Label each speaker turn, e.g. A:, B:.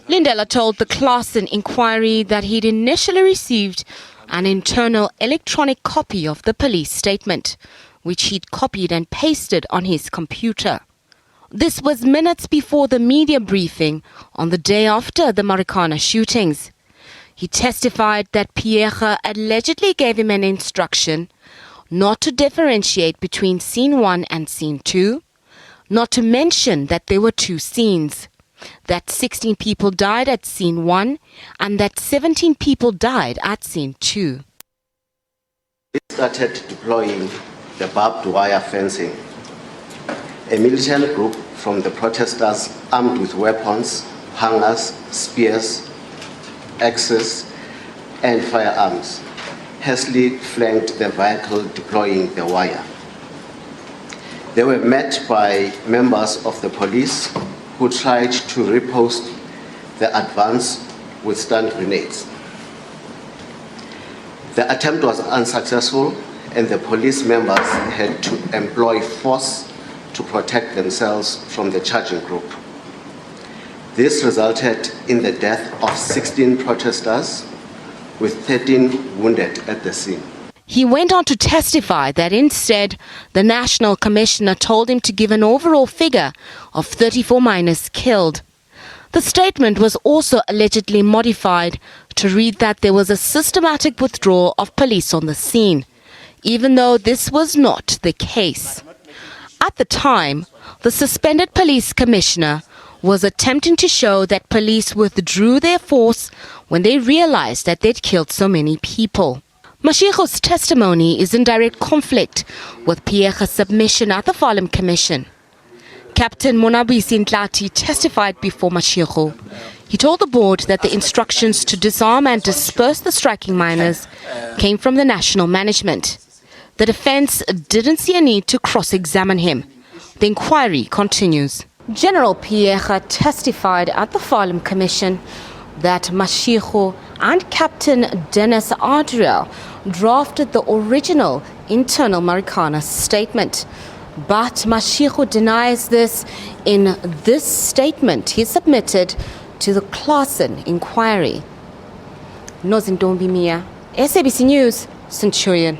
A: Lindela told the Claassen Inquiry that he'd initially received an internal electronic copy of the police statement, which he'd copied and pasted on his computer. This was minutes before the media briefing on the day after the Marikana shootings. He testified that Phiyega allegedly gave him an instruction not to differentiate between scene 1 and scene 2, not to mention that there were 2 scenes, that 16 people died at scene 1 and that 17 people died at scene 2.
B: It started deploying the barbed wire fencing. A militant group from the protesters armed with weapons, hangers, spears, axes and firearms hastily flanked the vehicle deploying the wire. They were met by members of the police who tried to riposte the advance with stun grenades. The attempt was unsuccessful and the police members had to employ force to protect themselves from the charging group. This resulted in the death of 16 protesters, with 13 wounded at the scene.
A: He went on to testify that instead, the National Commissioner told him to give an overall figure of 34 miners killed. The statement was also allegedly modified to read that there was a systematic withdrawal of police on the scene, even though this was not the case. At the time, the suspended police commissioner was attempting to show that police withdrew their force when they realized that they'd killed so many people. Mashego's testimony is in direct conflict with Phiyega's submission at the Farlam Commission. Captain Monabisi Ntlati testified before Mashego. He told the board that the instructions to disarm and disperse the striking miners came from the national management. The defense didn't see a need to cross-examine him. The inquiry continues. General Phiyega testified at the Farlam Commission that Mashego and Captain Dennis Adriel drafted the original internal Marikana statement. But Mashego denies this in this statement he submitted to the Claassen Inquiry. Nozintombi Mia, SABC News, Centurion.